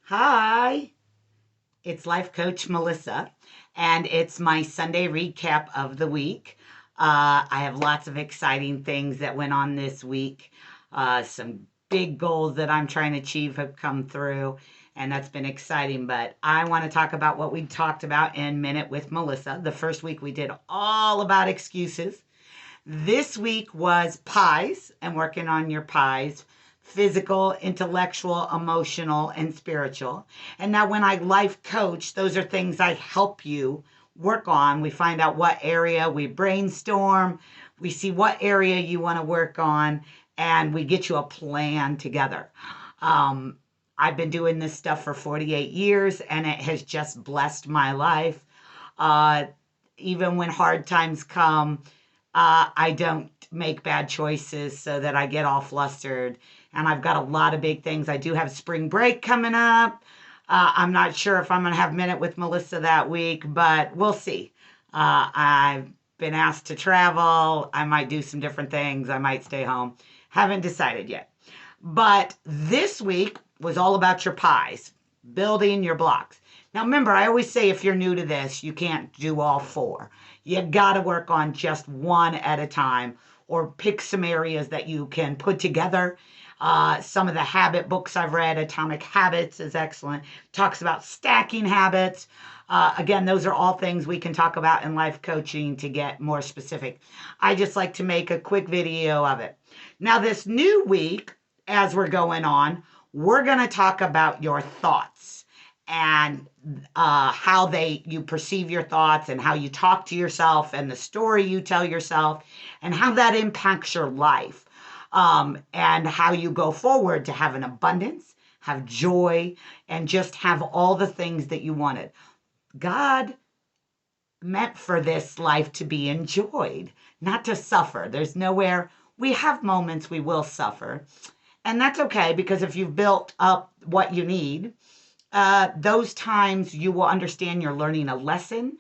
Hi, it's Life Coach Melissa, and it's my Sunday recap of the week. I have lots of exciting things that went on this week. Some big goals that I'm trying to achieve have come through, and that's been exciting. But I want to talk about what we talked about in Minute with Melissa. The first week we did all about excuses. This week was pies and working on your pies physical, intellectual, emotional, and spiritual. And now, when I life coach, those are things I help you work on. We find out what area, we brainstorm, we see what area you want to work on, and we get you a plan together. I've been doing this stuff for 48 years, and it has just blessed my life. Uh, Even when hard times come, I don't make bad choices so that I get all flustered. And I've got a lot of big things. I do have spring break coming up. I'm not sure if I'm going to have Minute with Melissa that week, but we'll see. I've been asked to travel. I might do some different things. I might stay home. Haven't decided yet. But this week was all about your pies, building your blocks. Now, remember, I always say if you're new to this, you can't do all four. You got to work on just one at a time or pick some areas that you can put together. Some of the habit books I've read, Atomic Habits is excellent, talks about stacking habits. Again, those are all things we can talk about in life coaching to get more specific. I just like to make a quick video of it. Now, this new week, as we're going on, we're going to talk about your thoughts and how you perceive your thoughts and how you talk to yourself and the story you tell yourself and how that impacts your life, and how you go forward to have an abundance, have joy, and just have all the things that you wanted. God meant for this life to be enjoyed, not to suffer. There's nowhere, we have moments we will suffer. And that's okay, because if you've built up what you need, those times you will understand you're learning a lesson.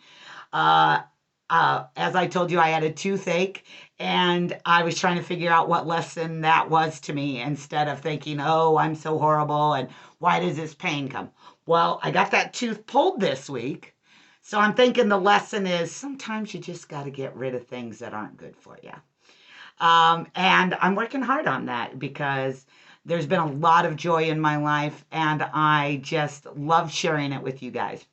Uh, as I told you, I had a toothache, and I was trying to figure out what lesson that was to me instead of thinking, oh, I'm so horrible and why does this pain come? Well, I got that tooth pulled this week. So I'm thinking the lesson is sometimes you just got to get rid of things that aren't good for you. And I'm working hard on that because there's been a lot of joy in my life, and I just love sharing it with you guys.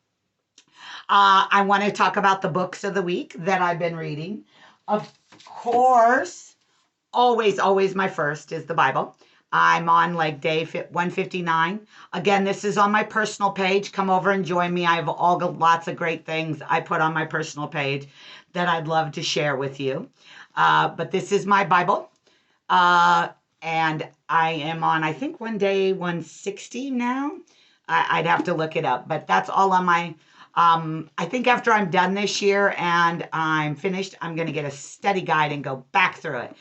I want to talk about the books of the week that I've been reading. Of course, always my first is the Bible. I'm on like day 159. Again, this is on my personal page. Come over and join me. I have lots of great things I put on my personal page that I'd love to share with you. But this is my Bible. And I am on, I think, one day 160 now. I'd have to look it up, but that's all on my, I think after I'm done this year and I'm finished, I'm going to get a study guide and go back through it.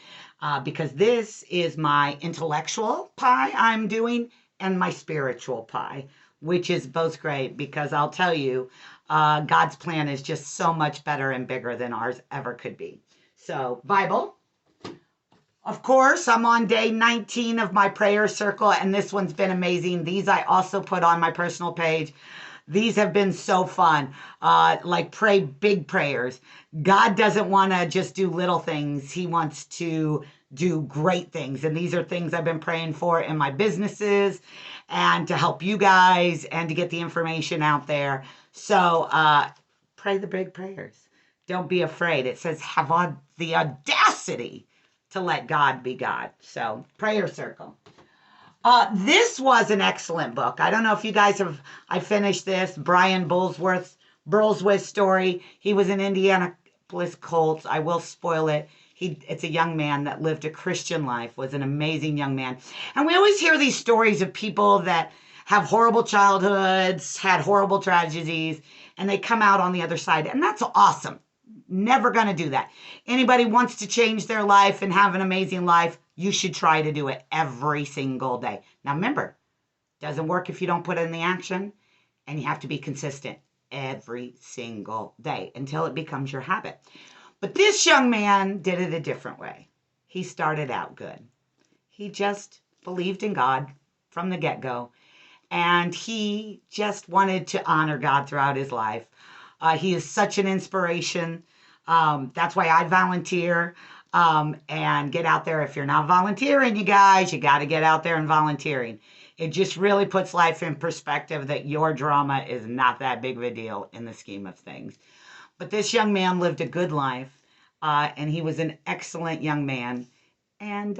Because this is my intellectual pie I'm doing and my spiritual pie, which is both great because I'll tell you, God's plan is just so much better and bigger than ours ever could be. So, Bible. Of course, I'm on day 19 of my prayer circle, and this one's been amazing. These I also put on my personal page. These have been so fun. Like pray big prayers. God doesn't want to just do little things. He wants to do great things. And these are things I've been praying for in my businesses and to help you guys and to get the information out there. So pray the big prayers. Don't be afraid. It says have the audacity to let God be God. So prayer circle. This was an excellent book. I don't know if you guys I finished this. Brian Burlsworth's story. He was in Indianapolis Colts. I will spoil it. It's a young man that lived a Christian life, was an amazing young man. And we always hear these stories of people that have horrible childhoods, had horrible tragedies, and they come out on the other side. And that's awesome. Never going to do that. Anybody wants to change their life and have an amazing life, you should try to do it every single day. Now remember, it doesn't work if you don't put in the action, and you have to be consistent every single day until it becomes your habit. But this young man did it a different way. He started out good. He just believed in God from the get-go. and he just wanted to honor God throughout his life. He is such an inspiration. That's why I volunteer and get out there. If you're not volunteering, you guys, you got to get out there and volunteering. It just really puts life in perspective that your drama is not that big of a deal in the scheme of things. But this young man lived a good life, and he was an excellent young man. And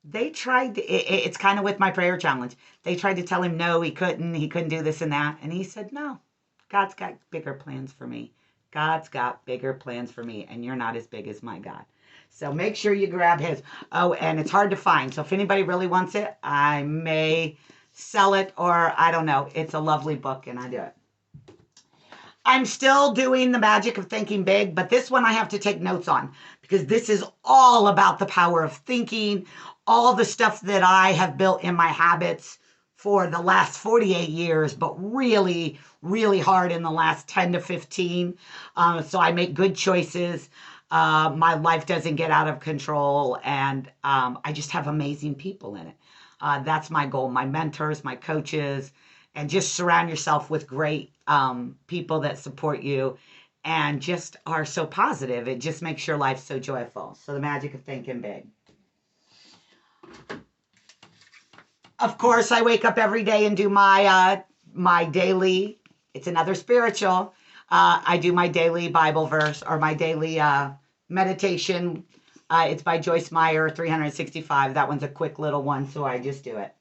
they tried, it's kind of with my prayer challenge. They tried to tell him no, he couldn't do this and that. And he said, no, God's got bigger plans for me. God's got bigger plans for me, and you're not as big as my God. So make sure you grab his. Oh, and it's hard to find. So if anybody really wants it, I may sell it, or I don't know. It's a lovely book, and I do it. I'm still doing the magic of thinking big, but this one I have to take notes on because this is all about the power of thinking, all the stuff that I have built in my habits for the last 48 years, but really, really hard in the last 10 to 15. So I make good choices. My life doesn't get out of control, and I just have amazing people in it. That's my goal, my mentors, my coaches, and just surround yourself with great people that support you and just are so positive. It just makes your life so joyful. So the magic of thinking big. Of course, I wake up every day and do my my daily, it's another spiritual, I do my daily Bible verse or my daily meditation. It's by Joyce Meyer, 365. That one's a quick little one, so I just do it.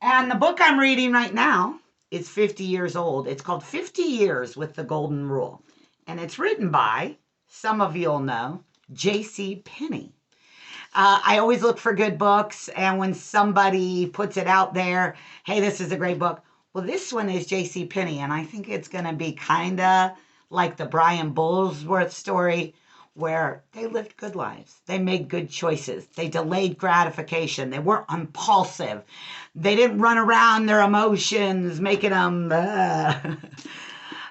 And the book I'm reading right now is 50 years old. It's called 50 Years with the Golden Rule. And it's written by, some of you'll know, J.C. Penney. I always look for good books, and when somebody puts it out there, hey, this is a great book. Well, this one is J.C. Penney, and I think it's going to be kind of like the Brian Bullsworth story, where they lived good lives. They made good choices. They delayed gratification. They weren't impulsive. They didn't run around their emotions, making them...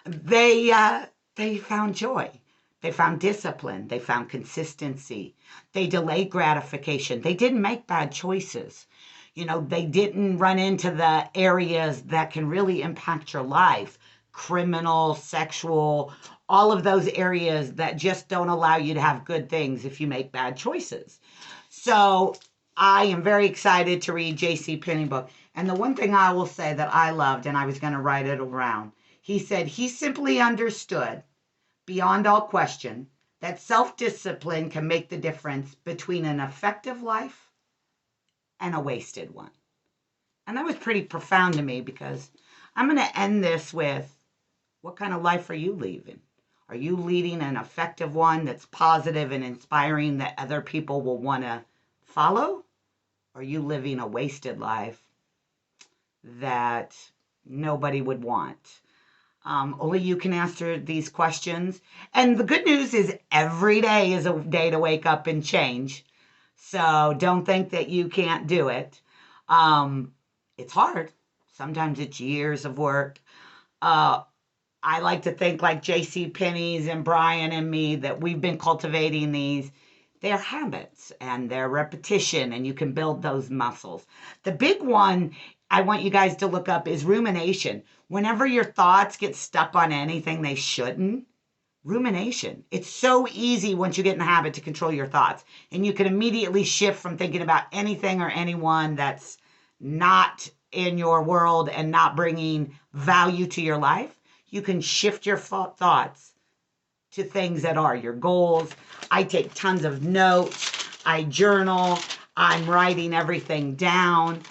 They found joy. They found discipline. They found consistency. They delayed gratification. They didn't make bad choices. You know, they didn't run into the areas that can really impact your life. Criminal, sexual, all of those areas that just don't allow you to have good things if you make bad choices. So I am very excited to read J.C. Penney book. And the one thing I will say that I loved, and I was going to write it around, he said he simply understood, beyond all question, that self-discipline can make the difference between an effective life and a wasted one. And that was pretty profound to me, because I'm going to end this with, what kind of life are you leading? Are you leading an effective one that's positive and inspiring that other people will want to follow? Or are you living a wasted life that nobody would want? Only you can answer these questions. And the good news is every day is a day to wake up and change. So don't think that you can't do it. It's hard. Sometimes it's years of work. I like to think like J.C. Penney's and Brian and me, that we've been cultivating these. They're habits and they're repetition, and you can build those muscles. The big one I want you guys to look up is rumination. Whenever your thoughts get stuck on anything they shouldn't, rumination. It's so easy once you get in the habit to control your thoughts. And you can immediately shift from thinking about anything or anyone that's not in your world and not bringing value to your life. You can shift your thoughts to things that are your goals. I take tons of notes. I journal. I'm writing everything down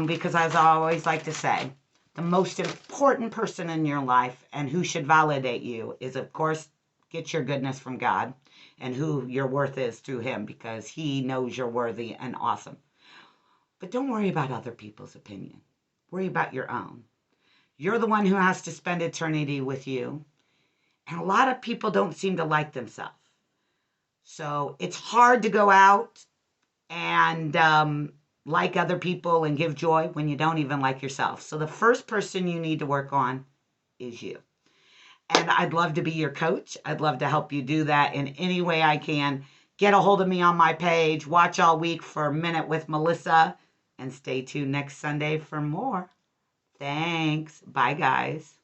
because, as I always like to say, the most important person in your life and who should validate you is, of course, get your goodness from God and who your worth is through him, because he knows you're worthy and awesome. But don't worry about other people's opinion. Worry about your own. You're the one who has to spend eternity with you. And a lot of people don't seem to like themselves. So it's hard to go out and like other people and give joy when you don't even like yourself. So the first person you need to work on is you. And I'd love to be your coach. I'd love to help you do that in any way I can. Get a hold of me on my page. Watch all week for Minute with Melissa. And stay tuned next Sunday for more. Thanks. Bye, guys.